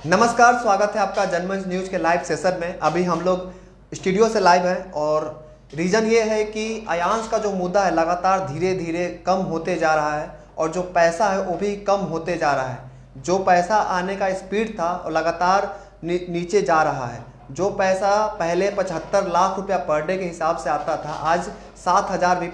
नमस्कार, स्वागत है आपका जनमंच न्यूज के लाइव सेशन में। अभी हम लोग स्टूडियो से लाइव हैं और रीज़न ये है कि अयांश का जो मुद्दा है लगातार धीरे धीरे कम होते जा रहा है और जो पैसा है वो भी कम होते जा रहा है। जो पैसा आने का स्पीड था वो लगातार नीचे जा रहा है। जो पैसा पहले 75 लाख रुपया पर डे के हिसाब से आता था, आज 7,000 भी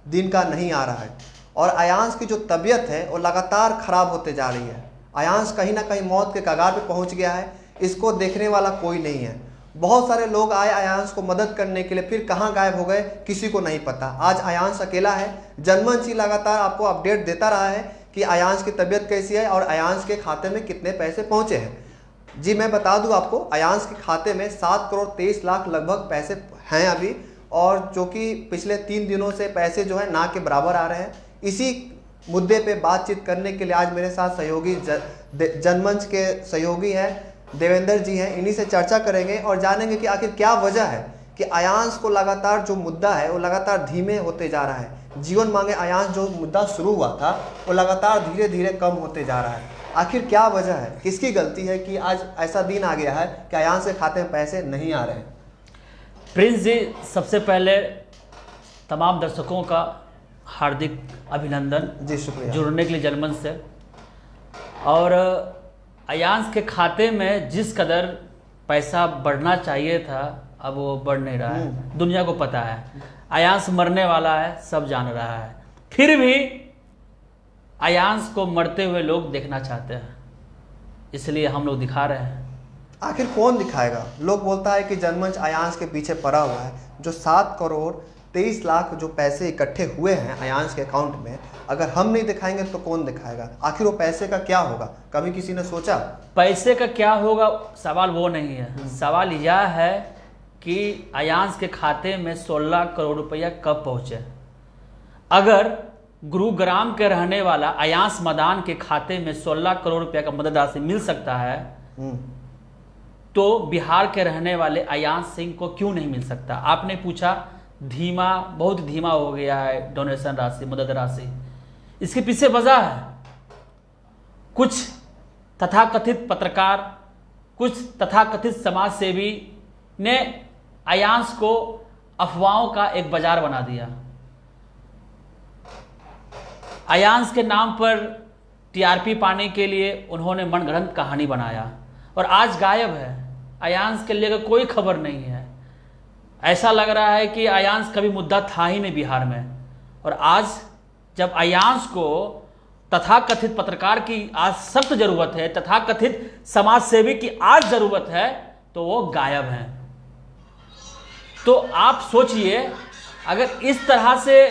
दिन का नहीं आ रहा है। और अयांश की जो तबीयत है वो लगातार ख़राब होते जा रही है। अयांश कहीं ना कहीं मौत के कगार पे पहुंच गया है। इसको देखने वाला कोई नहीं है। बहुत सारे लोग आए अयांश को मदद करने के लिए, फिर कहां गायब हो गए किसी को नहीं पता। आज अयांश अकेला है। जनमंच ही लगातार आपको अपडेट देता रहा है कि अयांश की तबीयत कैसी है और अयांश के खाते में कितने पैसे पहुंचे हैं। जी मैं बता दूं आपको, अयांश के खाते में 7 करोड़ 23 लाख लगभग पैसे हैं अभी, और जो कि पिछले 3 दिनों से पैसे जो है ना के बराबर आ रहे हैं। इसी मुद्दे पे बातचीत करने के लिए आज मेरे साथ सहयोगी जनमंच के सहयोगी हैं देवेंद्र जी हैं। इन्हीं से चर्चा करेंगे और जानेंगे कि आखिर क्या वजह है कि अयांश को लगातार जो मुद्दा है वो लगातार धीमे होते जा रहा है। जीवन मांगे अयांश जो मुद्दा शुरू हुआ था वो लगातार धीरे धीरे कम होते जा रहा है। आखिर क्या वजह है, किसकी गलती है कि आज ऐसा दिन आ गया है कि अयांश के खाते में पैसे नहीं आ रहे हैं? प्रिंस जी, सबसे पहले तमाम दर्शकों का हार्दिक अभिनंदन जी, शुक्रिया जुड़ने के लिए जनमंच से। और अयांश के खाते में जिस कदर पैसा बढ़ना चाहिए था अब वो बढ़ नहीं रहा है। दुनिया को पता है अयांश मरने वाला है, सब जान रहा है, फिर भी अयांश को मरते हुए लोग देखना चाहते हैं, इसलिए हम लोग दिखा रहे हैं। आखिर कौन दिखाएगा? लोग बोलता है कि जनमंच अयांश के पीछे पड़ा हुआ है। जो 7 करोड़ 23 लाख जो पैसे इकट्ठे हुए हैं अयांश के अकाउंट में, अगर हम नहीं दिखाएंगे तो कौन दिखाएगा? आखिर वो पैसे का क्या होगा? कभी किसी ने सोचा? पैसे का क्या होगा सवाल वो नहीं है। सवाल यह है कि अयांश के खाते में 16 करोड़ रुपया कब पहुंचे। अगर गुरुग्राम के रहने वाला अयांश मदान के खाते में 16 करोड़ रुपया का मदद राशि मिल सकता है तो बिहार के रहने वाले अयांश सिंह को क्यों नहीं मिल सकता? आपने पूछा धीमा, बहुत धीमा हो गया है डोनेशन राशि, मदद राशि। इसके पीछे वजह है कुछ तथाकथित पत्रकार, कुछ तथाकथित समाज सेवी ने अयांश को अफवाहों का एक बाजार बना दिया। अयांश के नाम पर टीआरपी पाने के लिए उन्होंने मनगढ़ंत कहानी बनाया और आज गायब है। अयांश के लिए कोई खबर नहीं है। ऐसा लग रहा है कि अयांश कभी मुद्दा था ही नहीं बिहार में। और आज जब अयांश को तथाकथित पत्रकार की आज सख्त जरूरत है, तथाकथित समाज सेवी की आज जरूरत है, तो वो गायब हैं। तो आप सोचिए, अगर इस तरह से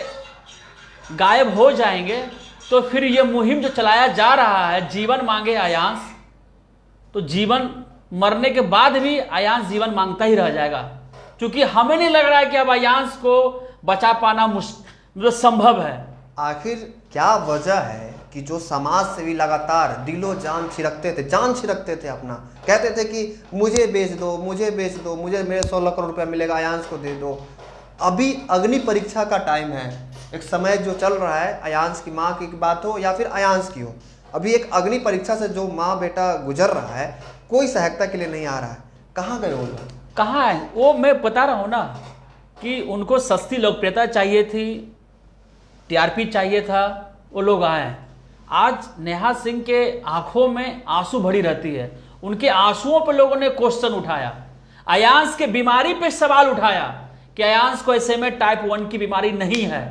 गायब हो जाएंगे तो फिर ये मुहिम जो चलाया जा रहा है जीवन मांगे अयांश, तो जीवन मरने के बाद भी अयांश जीवन मांगता ही रह जाएगा। क्योंकि हमें नहीं लग रहा है कि अब अयांश को बचा पाना संभव है। आखिर क्या वजह है कि जो समाज सेवी लगातार दिलो जान छिड़कते थे अपना, कहते थे कि मुझे बेच दो, मुझे बेच दो, मुझे मेरे 16 करोड़ रुपया मिलेगा, अयांश को दे दो। अभी अग्नि परीक्षा का टाइम है। एक समय जो चल रहा है, अयांश की माँ की बात हो या फिर अयांश की हो, अभी एक अग्नि परीक्षा से जो माँ बेटा गुजर रहा है, कोई सहायता के लिए नहीं आ रहा है। कहाँ गए वो लोग? कहाँ है वो? मैं बता रहा हूँ ना कि उनको सस्ती लोकप्रियता चाहिए थी, टीआरपी चाहिए था, वो लोग आए। आज नेहा सिंह के आंखों में आंसू भरी रहती है। उनके आंसुओं पर लोगों ने क्वेश्चन उठाया, अयांश के बीमारी पे सवाल उठाया कि अयांश को SMA टाइप 1 की बीमारी नहीं है।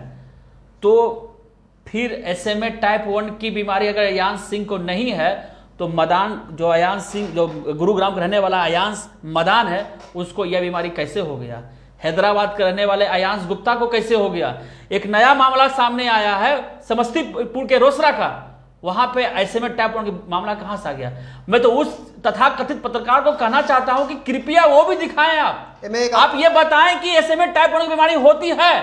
तो फिर SMA टाइप 1 की बीमारी अगर अयांश सिंह को नहीं है तो मदान, जो अयांश सिंह, जो गुरुग्राम का रहने वाला अयांश मदान है, उसको यह बीमारी कैसे हो गया? हैदराबाद के रहने वाले अयांश गुप्ता को कैसे हो गया? एक नया मामला सामने आया है समस्तीपुर के रोसड़ा का, वहां पे SMA टाइप 1 का मामला कहां से आ गया? मैं तो उस तथाकथित पत्रकार को कहना चाहता हूं कि कृपया वो भी दिखाएं। आप ये बताएं कि SMA टाइप 1 की बीमारी होती है,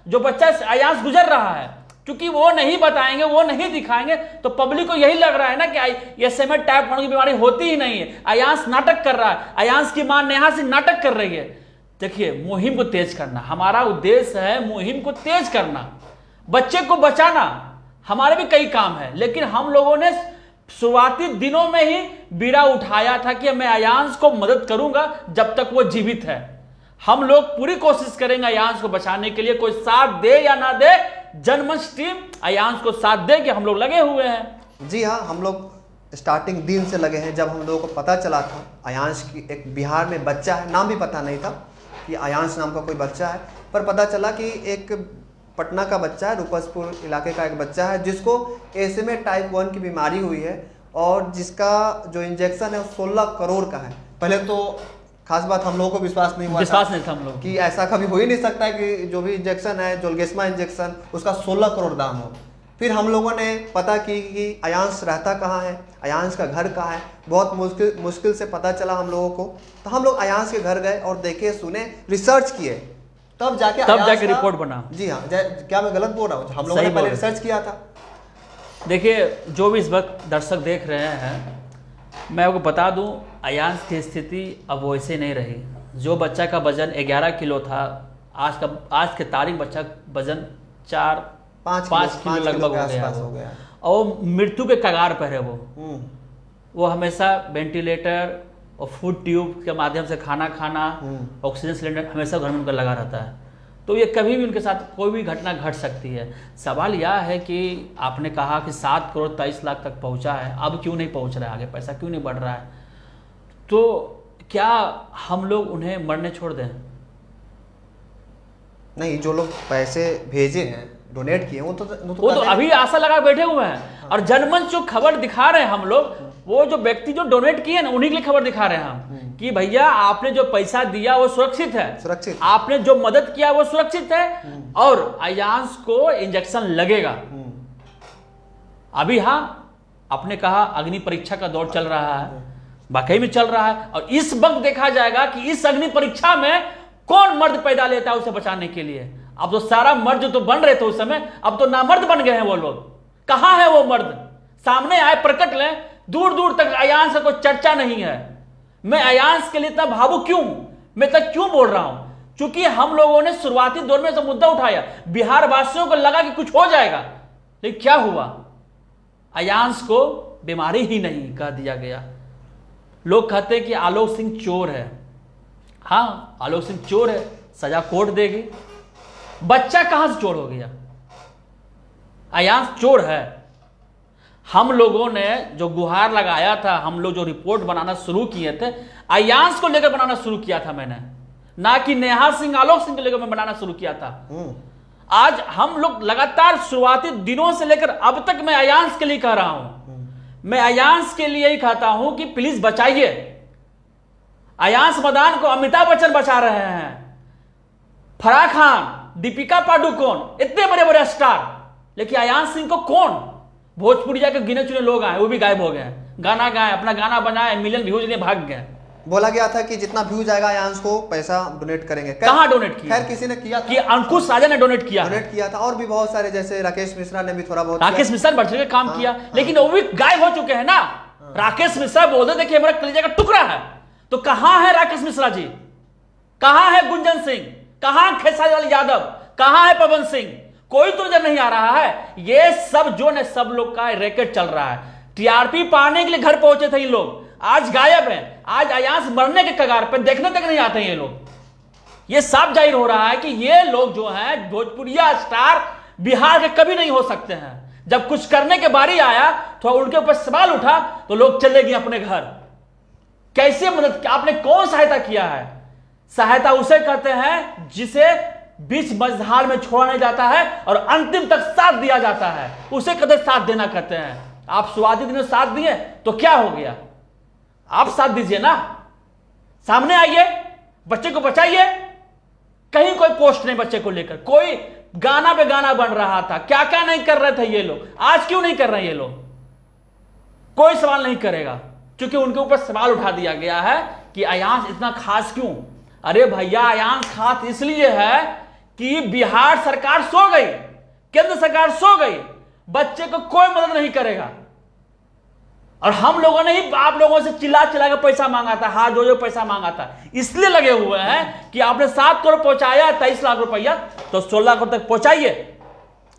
जो बच्चा अयांश गुजर रहा है। क्योंकि वो नहीं बताएंगे, वो नहीं दिखाएंगे तो पब्लिक को यही लग रहा है ना कि SMA टाइप 1 की बीमारी होती ही नहीं है, अयांश नाटक कर रहा है, अयांश की मां नेहा सिंह नाटक कर रही है। देखिए, मुहिम को तेज करना हमारा उद्देश्य है, मुहिम को तेज करना, बच्चे को बचाना। हमारे भी कई काम है, लेकिन हम लोगों ने शुरुआती दिनों में ही बीड़ा उठाया था कि मैं अयांश को मदद करूंगा जब तक वो जीवित है। हम लोग पूरी कोशिश करेंगे अयांश को बचाने के लिए, कोई साथ दे या ना दे, जनमंच टीम अयांश को साथ दे कि हम लोग लगे हुए हैं। जी हाँ, हम लोग स्टार्टिंग दिन से लगे हैं। जब हम लोगों को पता चला था अयांश की एक बिहार में बच्चा है, नाम भी पता नहीं था कि अयांश नाम का कोई बच्चा है, पर पता चला कि एक पटना का बच्चा है, रूपसपुर इलाके का एक बच्चा है जिसको SMA टाइप 1 की बीमारी हुई है और जिसका जो इंजेक्शन है वो 16 करोड़ का है। पहले तो खास बात हम लोगों को विश्वास नहीं था हम लोग कि ऐसा कभी हो ही नहीं सकता है कि जो भी इंजेक्शन है, जोलगेस्मा इंजेक्शन, उसका 16 करोड़ दाम हो। फिर हम लोगों ने पता की कि अयांश रहता कहाँ है, अयांश का घर कहाँ है। बहुत मुश्किल से पता चला हम लोगों को, तो हम लोग अयांश के घर गए और देखे, सुने, रिसर्च किए, तब जाके रिपोर्ट बना। जी हाँ, क्या मैं गलत बोल रहा हूँ? हम लोगों ने पहले रिसर्च किया था। देखिए, जो भी इस वक्त दर्शक देख रहे हैं, मैं आपको बता दूं, अयांश की स्थिति अब वैसे नहीं रही। जो बच्चा का वजन 11 किलो था, आज के तारीख बच्चा वजन 4-5 किलो लगभग हो गया और मृत्यु के कगार पर है वो हमेशा वेंटिलेटर और फूड ट्यूब के माध्यम से खाना खाना, ऑक्सीजन सिलेंडर हमेशा घर में उनका लगा रहता है। तो ये कभी भी उनके साथ कोई भी घटना घट सकती है। सवाल यह है कि आपने कहा कि 7 करोड़ 23 लाख तक पहुंचा है, अब क्यों नहीं पहुंच रहा है, आगे पैसा क्यों नहीं बढ़ रहा है? तो क्या हम लोग उन्हें मरने छोड़ दें? नहीं, जो लोग पैसे भेजे हैं, डोनेट किए, वो तो अभी आशा लगा बैठे हुए हैं। और जनमंच जो खबर दिखा रहे हैं हम लोग, वो जो व्यक्ति जो डोनेट किए ना, उन्हीं के लिए खबर दिखा रहे हैं हम कि भैया आपने जो पैसा दिया वो सुरक्षित है, आपने जो मदद किया वो सुरक्षित है और अयांश को इंजेक्शन लगेगा। अभी हाँ, आपने कहा अग्नि परीक्षा का दौर चल रहा है, वाकई में चल रहा है। और इस वक्त देखा जाएगा कि इस अग्नि परीक्षा में कौन मर्द पैदा लेता है उसे बचाने के लिए। अब तो सारा मर्द जो बन रहे थे उस समय, अब तो नामर्द बन गए हैं वो लोग। कहां है वो मर्द? सामने आए, प्रकट लें। दूर दूर तक अयांश का कोई चर्चा नहीं है। मैं अयांश के लिए इतना भावुक क्यों, मैं तक क्यों बोल रहा हूं? क्योंकि हम लोगों ने शुरुआती दौर में तो मुद्दा उठाया, बिहार वासियों को लगा कि कुछ हो जाएगा, लेकिन क्या हुआ? अयांश को बीमारी ही नहीं कह दिया गया। लोग कहते हैं कि आलोक सिंह चोर है। हाँ, आलोक सिंह चोर है, सजा कोर्ट देगी। बच्चा कहां से चोर हो गया? अयांश चोर है। हम लोगों ने जो गुहार लगाया था, हम लोग जो रिपोर्ट बनाना शुरू किए थे, अयांश को लेकर बनाना शुरू किया था मैंने, ना कि नेहा सिंह, आलोक सिंह को लेकर मैं बनाना शुरू किया था। आज हम लोग लगातार शुरुआती दिनों से लेकर अब तक मैं अयांश के लिए कह रहा हूं। मैं अयांश के लिए ही कहता हूं कि प्लीज बचाइए। अयांश मैदान को अमिताभ बच्चन बचा रहे हैं, फराह खान, दीपिका पादुकोण, इतने बड़े बड़े स्टार, लेकिन अयांश सिंह को कौन? भोजपुरिया के गिने चुने लोग आए, वो भी गायब हो गए। गाना गाए, अपना गाना बनाए, मिलियन व्यूज लिए भाग गए। बोला गया था कि जितना व्यूज आएगा अयांश को पैसा डोनेट करेंगे। कहां डोनेट किया? खैर किसी ने किया था, कि अंकुश राजा ने डोनेट किया था, और भी बहुत सारे, जैसे राकेश मिश्रा ने भी थोड़ा बहुत, राकेश मिश्रा बढ़ चढ़ काम किया, लेकिन वो भी गायब हो चुके हैं ना। राकेश मिश्रा बोलते देखिए मेरा कलेजे का टुकड़ा है, तो कहां है राकेश मिश्रा जी? कहां है गुंजन सिंह? कहां खेसारी लाल यादव? कहां है पवन सिंह? कोई तो नजर नहीं आ रहा है। ये सब जो ने सब लोग का रैकेट चल रहा है। टीआरपी पाने के लिए घर पहुंचे थे ये लोग, आज गायब हैं। आज अयांश मरने के कगार पर, देखने तक नहीं आते ये लोग। ये साफ जाहिर हो रहा है कि ये लोग जो हैं भोजपुरिया स्टार बिहार के कभी नहीं हो सकते हैं। जब कुछ करने के बारी आया तो उनके ऊपर सवाल उठा तो लोग चले गए अपने घर। कैसे मदद, आपने कौन सहायता किया है? सहायता उसे कहते हैं जिसे बीच मझधार में छोड़ा नहीं जाता है और अंतिम तक साथ दिया जाता है, उसे कदर साथ देना कहते हैं। आप शुरुआती दिनों साथ दिए तो क्या हो गया? आप साथ दीजिए ना, सामने आइए, बच्चे को बचाइए। कहीं कोई पोस्ट नहीं बच्चे को लेकर, कोई गाना पे गाना बन रहा था, क्या क्या नहीं कर रहे थे ये लोग। आज क्यों नहीं कर रहे ये लोग? कोई सवाल नहीं करेगा, क्योंकि उनके ऊपर सवाल उठा दिया गया है कि अयांश इतना खास क्यों? अरे भैया, अयांश खास इसलिए है कि बिहार सरकार सो गई, केंद्र सरकार सो गई, बच्चे को कोई मदद नहीं करेगा। और हम लोगों ने ही आप लोगों से चिल्ला चिल्ला के पैसा मांगा था, हाथ जो पैसा मांगा था, इसलिए लगे हुए हैं कि आपने 7 करोड़ पहुंचाया, 23 लाख रुपया, तो 16 करोड़ तक पहुंचाइए।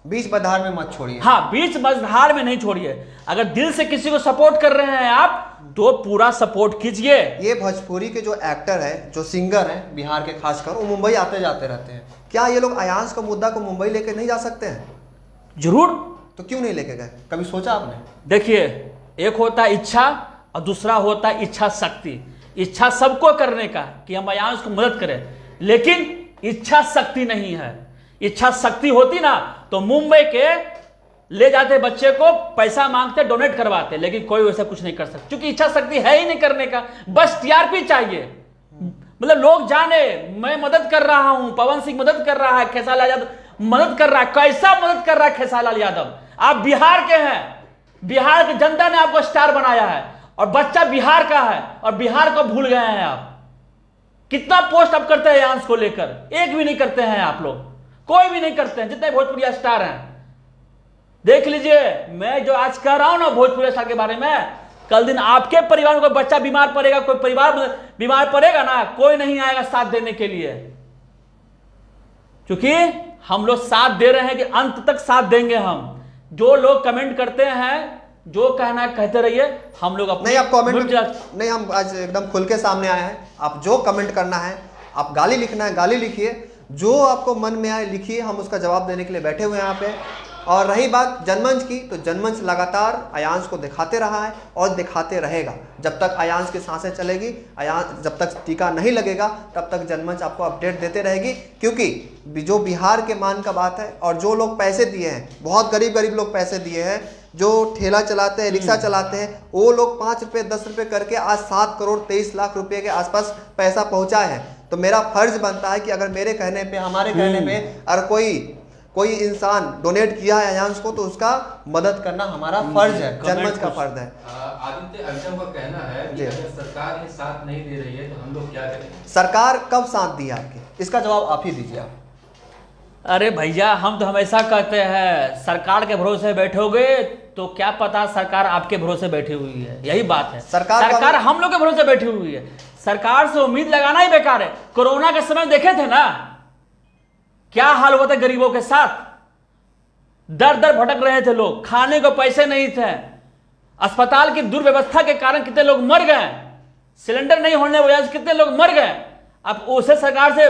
बीच बधार में मत छोड़िए। हाँ, बीच मझधार में नहीं छोड़िए। अगर दिल से किसी को सपोर्ट कर रहे हैं आप तो पूरा सपोर्ट कीजिए। ये भोजपुरी के जो एक्टर है, जो सिंगर हैं बिहार के खासकर, वो मुंबई आते जाते रहते हैं। क्या ये लोग अयांश का मुद्दा को मुंबई लेके नहीं जा सकते हैं? जरूर। तो क्यों नहीं लेके गए? कभी सोचा आपने? देखिए, एक होता है इच्छा और दूसरा होता है इच्छा शक्ति। इच्छा सबको करने का कि हम अयांश को मदद करें, लेकिन इच्छा शक्ति नहीं है। इच्छा शक्ति होती ना तो मुंबई के ले जाते बच्चे को, पैसा मांगते, डोनेट करवाते, लेकिन कोई वैसा कुछ नहीं कर सकता क्योंकि इच्छा शक्ति है ही नहीं करने का। बस टीआरपी चाहिए, मतलब लोग जाने मैं मदद कर रहा हूं, पवन सिंह मदद कर रहा है, खेसारी लाल यादव मदद कर रहा है। कैसा मदद कर रहा है खेसारी लाल यादव? आप बिहार के हैं, बिहार की जनता ने आपको स्टार बनाया है और बच्चा बिहार का है और बिहार को भूल गए हैं आप। कितना पोस्ट आप करते हैं अयांश को लेकर? एक भी नहीं करते हैं आप लोग, कोई भी नहीं करते हैं। जितने भोजपुरी स्टार हैं देख लीजिए। मैं जो आज कह रहा हूं ना भोजपुरी स्टार के बारे में, कल दिन आपके परिवार में कोई बच्चा बीमार पड़ेगा, कोई परिवार बीमार पड़ेगा ना, कोई नहीं आएगा साथ देने के लिए, क्योंकि हम लोग साथ दे रहे हैं कि अंत तक साथ देंगे हम। जो लोग कमेंट करते हैं, जो कहना है कहते रहिए, हम लोग अपने नहीं, आप कमेंट नहीं, हम आज एकदम खुल के सामने आए हैं। आप जो कमेंट करना है, आप गाली लिखना है गाली लिखिए, जो आपको मन में आए लिखिए, हम उसका जवाब देने के लिए बैठे हुए हैं यहाँ पे। और रही बात जनमंच की, तो जनमंच लगातार अयांश को दिखाते रहा है और दिखाते रहेगा। जब तक अयांश की सांसें चलेगी, जब तक टीका नहीं लगेगा, तब तक जनमंच आपको अपडेट देते रहेगी। क्योंकि जो बिहार के मान का बात है, और जो लोग पैसे दिए हैं, बहुत गरीब लोग पैसे दिए हैं, जो ठेला चलाते हैं, रिक्शा चलाते हैं, वो लोग 5 रुपये 10 रुपये करके आज 7 करोड़ 23 लाख रुपये के आसपास पैसा पहुंचाए हैं। तो मेरा फर्ज बनता है कि अगर मेरे कहने पे, हमारे कहने पे अगर कोई इंसान डोनेट किया है अयांश को, तो उसका मदद करना हमारा फर्ज है, जनमंच का फर्ज है। आदित्य अक्षम का कहना है कि अगर सरकार ये साथ नहीं दे रही है तो हम लोग क्या करें? सरकार कब साथ दी आपके? इसका जवाब आप ही दीजिए आप। अरे भैया, हम तो हमेशा कहते हैं सरकार के भरोसे बैठोगे तो क्या पता सरकार आपके भरोसे बैठी हुई है। यही बात है, सरकार हम लोग के भरोसे बैठी हुई है। सरकार से उम्मीद लगाना ही बेकार है। कोरोना के समय देखे थे ना क्या हाल हुआ था गरीबों के साथ। दर दर भटक रहे थे लोग, खाने को पैसे नहीं थे, अस्पताल की दुर्व्यवस्था के कारण कितने लोग मर गए, सिलेंडर नहीं होने की वजह से कितने लोग मर गए। अब उसे सरकार से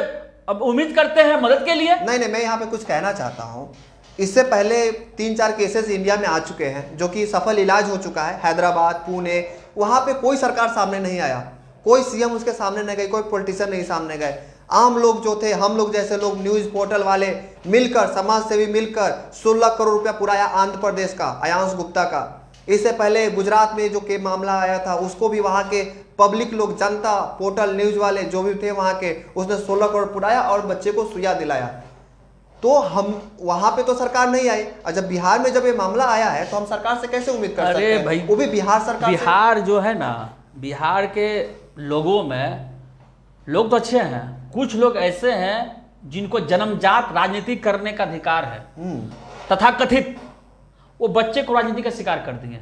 अब उम्मीद करते हैं मदद के लिए। नहीं, मैं यहाँ पे कुछ कहना चाहता हूँ। इससे पहले 3-4 केसेस इंडिया में आ चुके हैं जो कि सफल इलाज हो चुका है। हैदराबाद, पुणे, वहाँ पे कोई सरकार सामने नहीं आया, कोई सीएम उसके सामने नहीं गए, कोई पॉलिटिशियन नहीं सामने गए। आम लोग जो थे, हम लोग जैसे लोग, न्यूज़ पोर्टल वाले मिलकर, समाज सेवी मिलकर 16 करोड़ रुपया पुराया आंध्र प्रदेश का, अयांश गुप्ता का। इससे पहले गुजरात में जो के मामला आया था, उसको भी वहाँ के पब्लिक लोग, जनता, पोर्टल, न्यूज़ वाले जो भी थे वहाँ के, उसने 16 करोड़ पुराया और बच्चे को सुइया दिलाया। तो हम वहाँ पे तो सरकार नहीं आई, और जब बिहार में जब ये मामला आया है तो हम सरकार से कैसे उम्मीद कर सकते हैं? भाई, वो भी बिहार सरकार। बिहार जो है ना, बिहार के लोगों में लोग तो अच्छे हैं, कुछ लोग ऐसे हैं जिनको जन्मजात राजनीति करने का अधिकार है, तथा कथित वो बच्चे को राजनीति का शिकार कर दिए।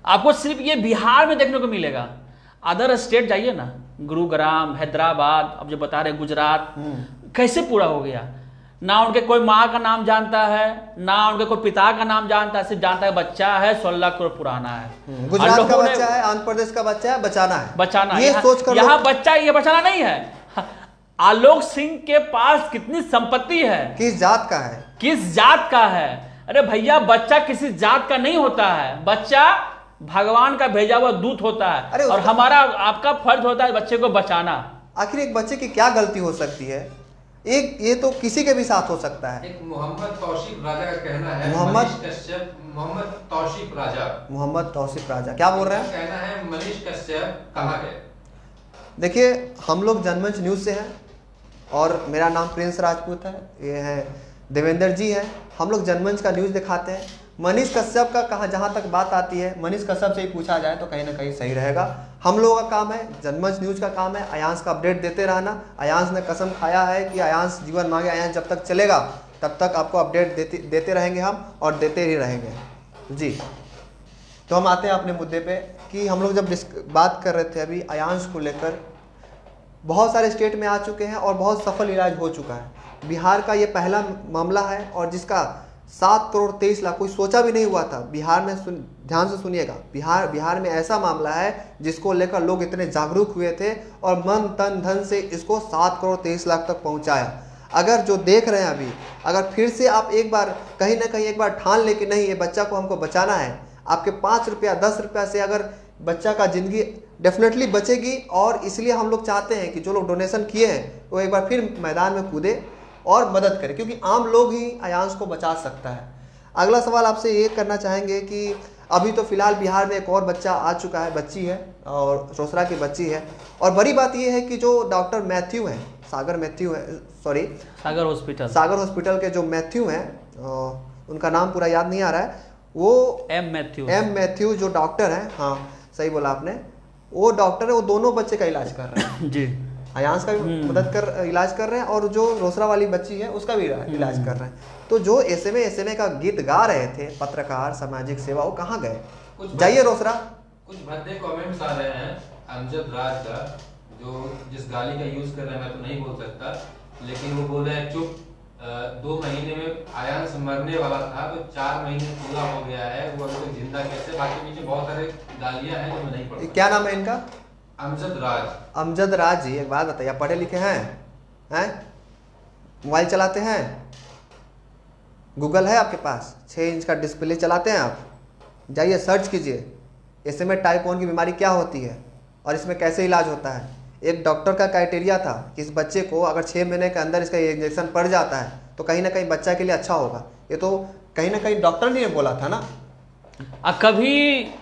आपको सिर्फ ये बिहार में देखने को मिलेगा। अदर स्टेट जाइए ना, गुरुग्राम, हैदराबाद, अब जो बता रहे गुजरात, कैसे पूरा हो गया। ना उनके कोई माँ का नाम जानता है, ना उनके कोई पिता का नाम जानता है, सिर्फ जानता है बच्चा है, 16 करोड़ पुराना है। गुजरात का बच्चा है, आंध्र प्रदेश का बच्चा है, बचाना है। ये सोचकर यहाँ बच्चा, ये बचाना नहीं है। आलोक सिंह के पास कितनी संपत्ति है, किस जात का है, किस जात का है। अरे भैया, बच्चा किसी जात का नहीं होता है, बच्चा भगवान का भेजा हुआ दूत होता है। और हमारा, आपका फर्ज होता है बच्चे को बचाना। आखिर एक बच्चे की क्या गलती हो सकती है? एक ये तो किसी के भी साथ हो सकता है। एक मोहम्मद तौसीफ राजा का कहना है, मोहम्मद तौसीफ राजा क्या बोल रहे हैं? कहना है मनीष कश्यप कहाँ गए? देखिए, हम लोग जनमंच न्यूज़ से हैं और मेरा नाम प्रिंस राजपूत है, ये है देवेंद्र जी हैं। हम लोग जनमंच का न्यूज़ दिखाते हैं। मनीष कश्यप का कहा, जहाँ तक बात आती है, मनीष कश्यप से ही पूछा जाए तो कहीं ना कहीं सही रहेगा। हम लोगों का काम है, जनमंच न्यूज़ का काम है अयांश का अपडेट देते रहना। अयांश ने कसम खाया है कि अयांश जीवन मांगे अयांश जब तक चलेगा तब तक आपको अपडेट देते रहेंगे हम, और देते ही रहेंगे जी। तो हम आते हैं अपने मुद्दे पे कि हम लोग जब बात कर रहे थे अभी अयांश को लेकर, बहुत सारे स्टेट में आ चुके हैं और बहुत सफल इलाज हो चुका है। बिहार का ये पहला मामला है और जिसका 7 करोड़ 23 लाख, कोई सोचा भी नहीं हुआ था बिहार में। ध्यान से सुनिएगा, बिहार में ऐसा मामला है जिसको लेकर लोग इतने जागरूक हुए थे और मन तन धन से इसको 7 करोड़ 23 लाख तक पहुंचाया। अगर जो देख रहे हैं अभी, अगर फिर से आप एक बार कहीं ना कहीं एक बार ठान ले कि नहीं ये बच्चा को हमको बचाना है, आपके 5 रुपया 10 रुपया से अगर बच्चा का ज़िंदगी डेफिनेटली बचेगी। और इसलिए हम लोग चाहते हैं कि जो लोग डोनेशन किए हैं वो एक बार फिर मैदान में कूदे और मदद करें, क्योंकि आम लोग ही अयांश को बचा सकता है। अगला सवाल आपसे ये करना चाहेंगे कि अभी तो फिलहाल बिहार में एक और बच्चा आ चुका है, बच्ची है और रोसड़ा की बच्ची है। और बड़ी बात ये है कि जो डॉक्टर मैथ्यू हैं, सागर हॉस्पिटल के जो मैथ्यू हैं, उनका नाम पूरा याद नहीं आ रहा है, वो एम मैथ्यू जो डॉक्टर हैं, हाँ सही बोला आपने, वो डॉक्टर है, वो दोनों बच्चे का इलाज कर रहे हैं जी। अयांश का भी इलाज कर रहे हैं और जो रोसड़ा वाली बच्ची है उसका भी इलाज कर रहे हैं। तो जो एसएमए का गीत गा रहे थे पत्रकार सामाजिक सेवा, वो कहाँ गए? जाइए रोसड़ा। कुछ भद्दे कमेंट्स आ रहे हैं अमजद राज का, जो जिस गाली का यूज कर रहे हैं मैं तो नहीं बोल सकता, लेकिन वो बोल रहे हैं चुप, 2 महीने में अयांश मरने वाला था तो 4 महीने पूरा हो गया है, वो अभी तक जिंदा कैसे? बाकी पीछे बहुत सारे गालियां हैं जो मैं नहीं पढ़। क्या नाम है इनका? अमजद राज जी। एक बात बताइए, पढ़े लिखे हैं? मोबाइल चलाते हैं? गूगल है आपके पास? 6 इंच का डिस्प्ले चलाते हैं आप? जाइए सर्च कीजिए एसएमए टाइप 1 की बीमारी क्या होती है और इसमें कैसे इलाज होता है। एक डॉक्टर का क्राइटेरिया था कि इस बच्चे को अगर 6 महीने के अंदर इसका इंजेक्शन पड़ जाता है तो कहीं ना कहीं बच्चा के लिए अच्छा होगा। ये तो कहीं ना कहीं डॉक्टर ने बोला था ना, कभी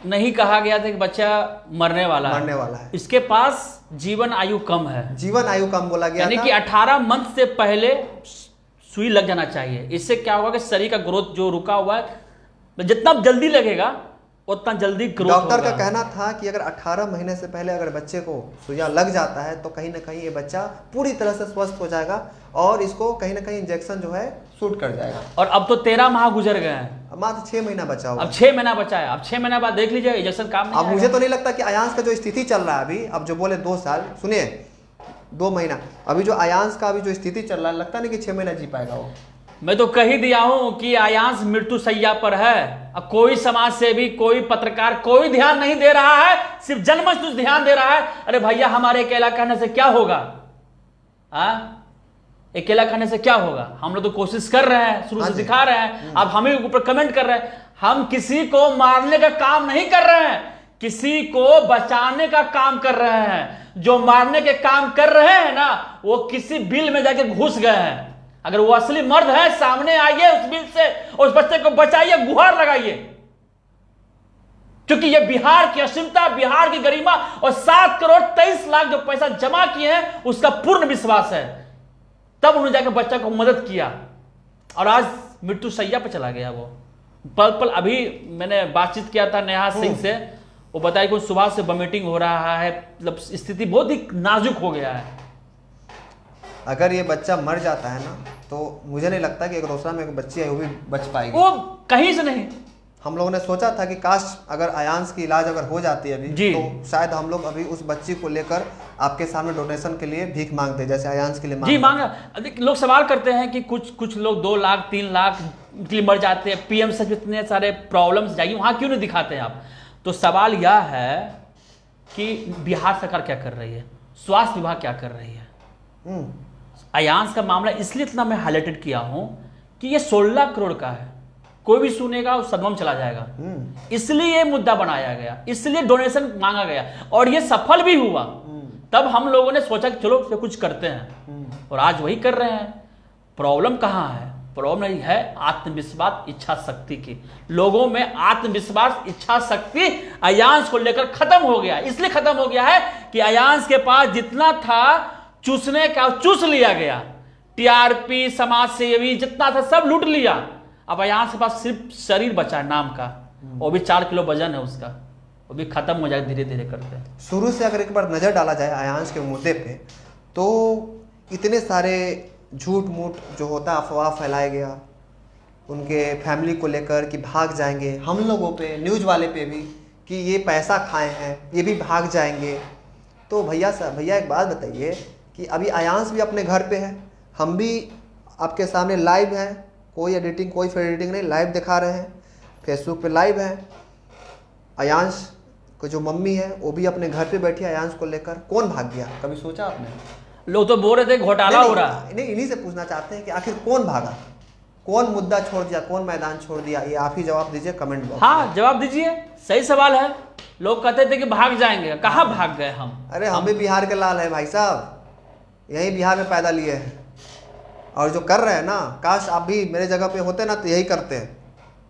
नहीं कहा गया था कि बच्चा मरने वाला है। इसके पास जीवन आयु कम बोला गया, यानी कि 18 मंथ से पहले सुई लग जाना चाहिए। इससे क्या होगा कि शरीर का ग्रोथ जो रुका हुआ है जितना जल्दी लगेगा उतना जल्दी ग्रोथ होगा। डॉक्टर का कहना था कि अगर 18 महीने से पहले अगर बच्चे को सुइया लग जाता है तो कहीं ना कहीं ये बच्चा पूरी तरह से स्वस्थ हो जाएगा और इसको कहीं ना कहीं इंजेक्शन जो है सूट कर जाएगा। और अब तो 13 माह गुजर गए हैं, अब मात्र 6 महीना बचा हुआ। अब 6 महीना बचा है, अब 6 महीना बाद देख लीजिए इंजेक्शन काम नहीं। अब मुझे तो नहीं लगता कि अयांश का जो स्थिति चल रहा है अभी, अब जो बोले 2 साल, सुनिए 2 महीना, अभी जो अयांश का अभी जो स्थिति चल रहा है लगता नहीं कि 6 महीना जी पाएगा वो। मैं तो कह ही दिया हूं कि अयांश मृत्यु शैया पर है। अब कोई समाज सेवी, कोई पत्रकार, कोई ध्यान नहीं दे रहा है, सिर्फ जनमंच न्यूज़ ध्यान दे रहा है। अरे भैया हमारे अकेला कहने से क्या होगा? अकेला कहने से क्या होगा? हम लोग तो कोशिश कर रहे हैं, शुरू से दिखा रहे हैं, अब हमें ऊपर कमेंट कर रहे हैं। हम किसी को मारने का काम नहीं कर रहे हैं, किसी को बचाने का काम कर रहे हैं। जो मारने के काम कर रहे हैं ना, वो किसी बिल में जाके घुस गए हैं। अगर वो असली मर्द है सामने आइए, उस बिल से उस बच्चे को बचाइए, गुहार लगाइए, क्योंकि ये बिहार की असीमता, बिहार की गरिमा और 7 करोड़ 23 लाख जो पैसा जमा किए हैं उसका पूर्ण विश्वास है। तब उन्होंने जाकर बच्चा को मदद किया और आज मृत्यु शैया पर चला गया वो। पल अभी मैंने बातचीत किया था नेहा सिंह से, वो बताया कि सुबह से वॉमिटिंग हो रहा है, मतलब स्थिति बहुत ही नाजुक हो गया है। अगर ये बच्चा मर जाता है ना तो मुझे नहीं लगता कि एक रोसड़ा में एक बच्ची है वो भी बच पाएगी, वो कहीं से नहीं। हम लोगों ने सोचा था कि काश अगर अयांश की इलाज अगर हो जाती है अभी तो शायद हम लोग अभी उस बच्ची को लेकर आपके सामने डोनेशन के लिए भीख मांगते, जैसे अयांश के लिए मांगा। लोग सवाल करते हैं कि कुछ लोग 2 लाख 3 लाख के लिए मर जाते हैं, पीएम से इतने सारे प्रॉब्लम्स जाइए, वहां क्यों नहीं दिखाते हैं आप? तो सवाल यह है कि बिहार सरकार क्या कर रही है, स्वास्थ्य विभाग क्या कर रही है। अयांश का मामला इसलिए इतना मैं हाईलाइटेड किया हूं कि ये 16 करोड़ का है, कोई भी सुनेगा उस सदमा में चला जाएगा, इसलिए ये मुद्दा बनाया गया, इसलिए डोनेशन मांगा गया और ये सफल भी हुआ। तब हम लोगों ने सोचा कि चलो कुछ करते हैं और आज वही कर रहे हैं। प्रॉब्लम कहां है? प्रॉब्लम है आत्मविश्वास, इच्छा शक्ति की। लोगों में आत्मविश्वास, इच्छा शक्ति अयांश को लेकर खत्म हो गया। इसलिए खत्म हो गया है कि अयांश के पास जितना था चूसने का चूस लिया गया, टीआरपी, समाज सेवी जितना था सब लूट लिया। अब अयांश के पास सिर्फ शरीर बचा है नाम का, वो भी 4 किलो वजन है उसका, वो भी खत्म हो जाएगा धीरे धीरे करते हैं। शुरू से अगर एक बार नजर डाला जाए अयांश के मुद्दे पे तो इतने सारे झूठ मूठ जो होता है अफवाह फैलाया गया उनके फैमिली को लेकर कि भाग जाएंगे, हम लोगों पे, न्यूज़ वाले पे भी कि ये पैसा खाए हैं, ये भी भाग जाएंगे। तो भैया एक बात बताइए कि अभी अयांश भी अपने घर पे है, हम भी आपके सामने लाइव हैं कोई एडिटिंग, कोई फिर एडिटिंग नहीं, लाइव दिखा रहे हैं, फेसबुक पे लाइव है। अयांश को जो मम्मी है वो भी अपने घर पे बैठी है अयांश को लेकर। कौन भाग गया, कभी सोचा आपने? लोग तो बोल रहे थे घोटाला हो रहा है। नहीं, इन्हीं से पूछना चाहते हैं कि आखिर कौन भागा, कौन मुद्दा छोड़ दिया, कौन मैदान छोड़ दिया, ये आप ही जवाब दीजिए कमेंट बॉक्स। हाँ जवाब दीजिए, सही सवाल है। लोग कहते थे कि भाग जाएंगे, कहाँ भाग गए हम? अरे हम भी बिहार के लाल है भाई साहब, यही बिहार में पैदा लिए हैं और जो कर रहे हैं ना, काश आप भी मेरे जगह पे होते ना तो यही करते हैं।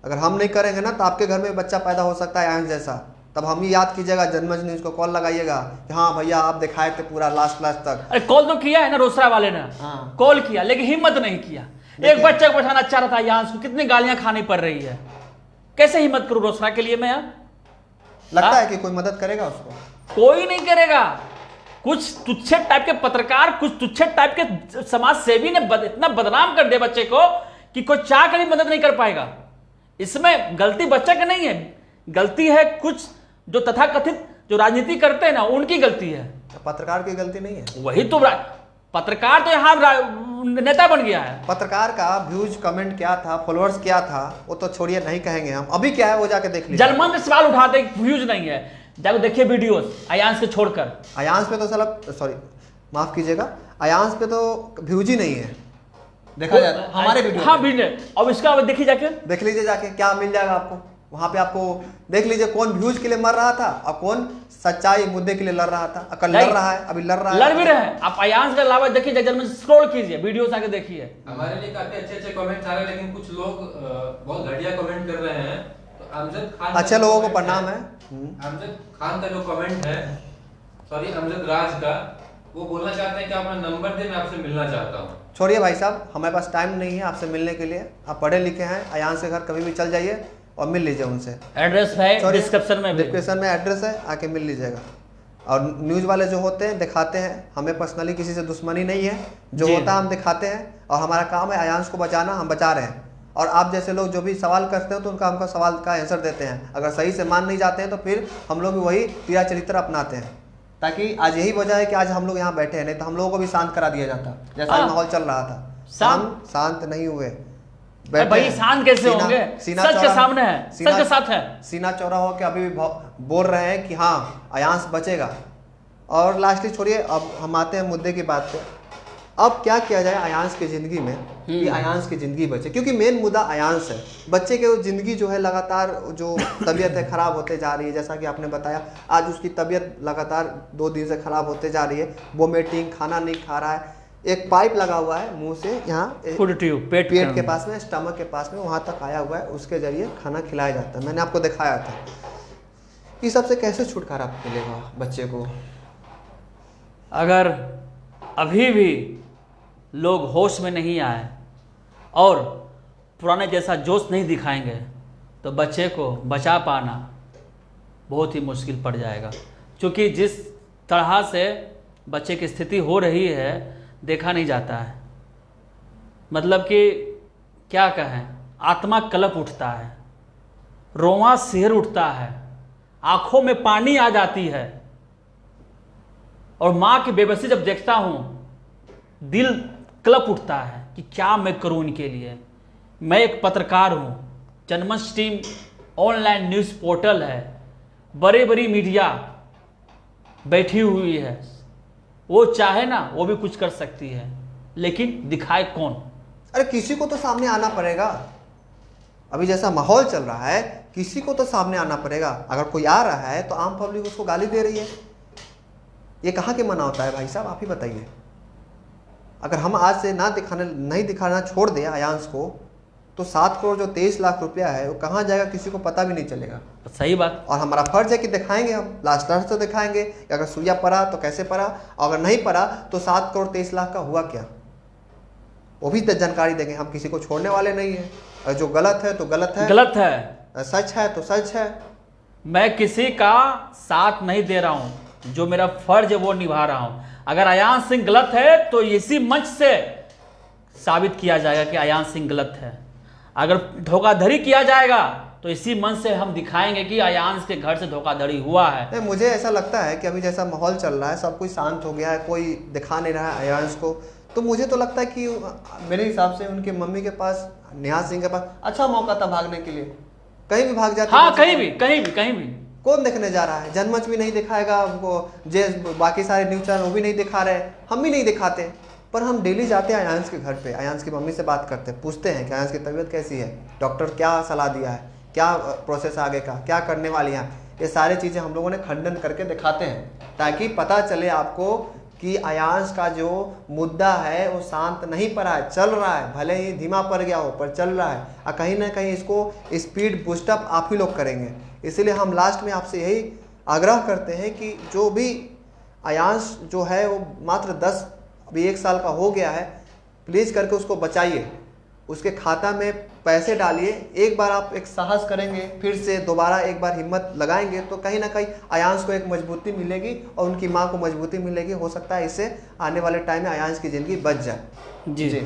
अगर हम नहीं करेंगे ना तो आपके घर में बच्चा पैदा हो सकता है अयांश जैसा, तब हम ही याद कीजिएगा, जनमंच न्यूज को कॉल लगाइएगा कि हाँ भैया आप दिखाए थे पूरा लास्ट तक। अरे कॉल तो किया है ना, रोसड़ा वाले ने हाँ। कॉल किया, लेकिन हिम्मत नहीं किया। एक बच्चे को बैठाना चाह रहा था अयांश को, कितनी गालियां खानी पड़ रही है, कैसे हिम्मत करूं रोसड़ा के लिए मैं यार? लगता है कि कोई मदद करेगा उसको? कोई नहीं करेगा। कुछ तुच्छे टाइप के पत्रकार, कुछ तुच्छे टाइप के समाज सेवी ने इतना बदनाम कर दिया बच्चे को कि कोई चाह कर भी मदद नहीं कर पाएगा। इसमें गलती बच्चे की नहीं है, गलती है कुछ जो तथाकथित जो राजनीति करते हैं ना, उनकी गलती है। पत्रकार की गलती नहीं है? वही तो पत्रकार तो यहाँ नेता बन गया है। पत्रकार का व्यूज कमेंट क्या था, फॉलोअर्स क्या था, वो तो छोड़िए, नहीं कहेंगे हम। अभी क्या है वो जाके देख लीजिए। जनमंच सवाल उठाते व्यूज नहीं है, जाकर देखिए वीडियोस अयांश के छोड़कर। अयांश पे तो साला, सॉरी माफ कीजिएगा, अयांश पे तो व्यूज ही नहीं है देखा जाए तो हमारे वीडियो। हाँ वीडियो, अब इसका देखिए जाके, देख लीजिए जाके, क्या मिल जाएगा आपको वहां पे। आपको देख लीजिए कौन व्यूज के लिए मर रहा था और कौन सच्चाई मुद्दे के लिए लड़ रहा था। अगर लड़ रहा है, अभी लड़ रहा है, लड़ भी रहे हैं। आप अयांश के अलावा देखिए, जनमंच स्क्रॉल कीजिए, वीडियोस आके देखिए। हमारे लिए काफी अच्छे कमेंट्स आ रहे हैं, लेकिन कुछ लोग बहुत घटिया कमेंट कर रहे हैं। तो अमजद खान, अच्छे लोगों को प्रणाम है। अमजद खान का जो कमेंट है, सॉरी अमजद राज का, वो बोलना चाहते हैं कि अपना नंबर दे, मैं आपसे मिलना चाहता हूँ। छोड़िए भाई साहब, हमारे पास टाइम नहीं है आपसे मिलने के लिए। आप पढ़े लिखे हैं, अयांश के घर कभी भी चल जाइए और मिल लीजिए उनसे। एड्रेस है डिस्क्रिप्शन में, डिस्क्रिप्शन में एड्रेस है, आके मिल लीजिएगा। और न्यूज़ वाले जो होते हैं दिखाते हैं, हमें पर्सनली किसी से दुश्मनी नहीं है, जो होता है हम दिखाते हैं और हमारा काम है अयांश को बचाना, हम बचा रहे हैं। और आप जैसे लोग जो भी सवाल करते हो तो उनका हमका सवाल का आंसर देते हैं। अगर सही से मान नहीं जाते हैं तो फिर हम लोग भी वही क्रिया चरित्र अपनाते हैं, ताकि आज यही वजह है कि आज हम लोग यहाँ बैठे हैं। नहीं तो हम लोगों को भी शांत करा दिया जाता, जैसा माहौल चल रहा था। हम शांत नहीं हुए, भाई शांत कैसे होंगे? सच के सामने है, सच के साथ है। सीना चौड़ा हो के अभी भी बोल रहे हैं कि हाँ अयांश बचेगा। और लास्टली छोड़िए, अब हम आते हैं मुद्दे की बात पे। अब क्या किया जाए अयांश की जिंदगी में कि अयांश की जिंदगी बचे, क्योंकि मेन मुद्दा अयांश है। बच्चे के जिंदगी जो है लगातार जो तबीयत है खराब होते जा रही है। जैसा कि आपने बताया, आज उसकी तबीयत लगातार 2 दिन से खराब होते जा रही है। वोमिटिंग, खाना नहीं खा रहा है, एक पाइप लगा हुआ है मुंह से, यहाँ फूड ट्यूब पेट के पास में, स्टमक के पास में, वहाँ तक आया हुआ है, उसके जरिए खाना खिलाया जाता है। मैंने आपको दिखाया था। इस सब से कैसे छुटकारा मिलेगा बच्चे को? अगर अभी भी लोग होश में नहीं आए और पुराने जैसा जोश नहीं दिखाएंगे तो बच्चे को बचा पाना बहुत ही मुश्किल पड़ जाएगा। क्योंकि जिस तरह से बच्चे की स्थिति हो रही है देखा नहीं जाता है। मतलब कि क्या कहें, आत्मा कलप उठता है, रोवां सिहर उठता है, आंखों में पानी आ जाती है। और माँ की बेबसी जब देखता हूँ दिल कलप उठता है कि क्या मैं करूँ इनके लिए। मैं एक पत्रकार हूँ, Janmanch team online news portal है, बड़ी बड़ी मीडिया बैठी हुई है, वो चाहे ना वो भी कुछ कर सकती है, लेकिन दिखाए कौन? अरे किसी को तो सामने आना पड़ेगा। अभी जैसा माहौल चल रहा है, किसी को तो सामने आना पड़ेगा। अगर कोई आ रहा है तो आम पब्लिक उसको गाली दे रही है, ये कहाँ के मना होता है भाई साहब, आप ही बताइए। अगर हम आज से नहीं दिखाना छोड़ दें अयांश को, तो 7 करोड़ जो 23 लाख रुपया है वो कहाँ जाएगा किसी को पता भी नहीं चलेगा। सही बात। और हमारा फर्ज है कि दिखाएंगे, हम लास्ट तो दिखाएंगे कि अगर सुइया पड़ा तो कैसे पड़ा, और अगर नहीं पड़ा तो 7 करोड़ 23 लाख का हुआ क्या, वो भी जानकारी देंगे। हम किसी को छोड़ने वाले नहीं है। और जो गलत है तो गलत है, सच है तो सच है। मैं किसी का साथ नहीं दे रहा हूं, जो मेरा फर्ज है वो निभा रहा हूं। अगर अयांश सिंह गलत है तो इसी मंच से साबित किया जाएगा कि अयांश सिंह गलत है। अगर धोखाधड़ी किया जाएगा तो इसी मंच से हम दिखाएंगे कि अयांश के घर से धोखाधड़ी हुआ है। नहीं, मुझे ऐसा लगता है कि अभी जैसा माहौल चल रहा है, सब कुछ शांत हो गया है, कोई दिखा नहीं रहा है अयांश को, तो मुझे तो लगता है कि मेरे हिसाब से उनके मम्मी के पास निहाल सिंह के पास अच्छा मौका था भागने के लिए, कहीं भी भाग जाते। हाँ, कहीं भी कहीं भी कहीं भी। कौन देखने जा रहा है? जनमंच भी नहीं दिखाएगा हमको, जे बाकी सारे न्यूज़ चैनल वो भी नहीं दिखा रहे, हम भी नहीं दिखाते। पर हम डेली जाते हैं अयांश के घर पे, अयांश की मम्मी से बात करते हैं, पूछते हैं कि अयांश की तबीयत कैसी है, डॉक्टर क्या सलाह दिया है, क्या प्रोसेस आगे का, क्या करने वाली हैं। ये सारी चीज़ें हम लोगों ने खंडन करके दिखाते हैं ताकि पता चले आपको कि अयांश का जो मुद्दा है वो शांत नहीं पड़ा है, चल रहा है, भले ही धीमा पड़ गया हो पर चल रहा है। और कहीं ना कहीं इसको स्पीड बूस्टअप आप ही लोग करेंगे। इसीलिए हम लास्ट में आपसे यही आग्रह करते हैं कि जो भी अयांश जो है वो मात्र 10 अभी 1 साल का हो गया है, प्लीज़ करके उसको बचाइए, उसके खाता में पैसे डालिए। एक बार आप एक साहस करेंगे, फिर से दोबारा एक बार हिम्मत लगाएंगे तो कहीं ना कहीं अयांश को एक मजबूती मिलेगी और उनकी माँ को मजबूती मिलेगी। हो सकता है इससे आने वाले टाइम में अयांश की ज़िंदगी बच जाए। जी।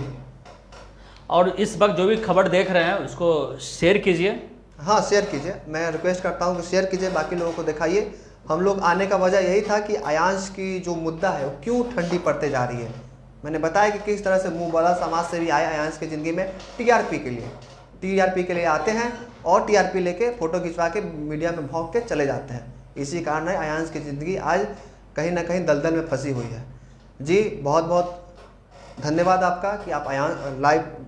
और इस वक्त जो भी खबर देख रहे हैं उसको शेयर कीजिए। हाँ, शेयर कीजिए, मैं रिक्वेस्ट करता हूँ कि शेयर कीजिए, बाकी लोगों को दिखाइए। हम लोग आने का वजह यही था कि अयांश की जो मुद्दा है वो क्यों ठंडी पड़ते जा रही है। मैंने बताया कि किस तरह से मुंह वाला समाज सेवी आए अयांश की ज़िंदगी में टीआरपी के लिए आते हैं और टीआरपी लेके फ़ोटो खिंचवा के मीडिया में भौंक के चले जाते हैं। इसी कारण है अयांश की ज़िंदगी आज कहीं ना कहीं दलदल में फंसी हुई है। जी, बहुत बहुत धन्यवाद आपका कि आप अयांश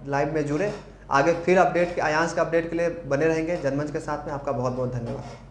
लाइव में जुड़े। आगे फिर अपडेट, अयांश के अपडेट के लिए बने रहेंगे जनमंच के साथ में। आपका बहुत बहुत धन्यवाद।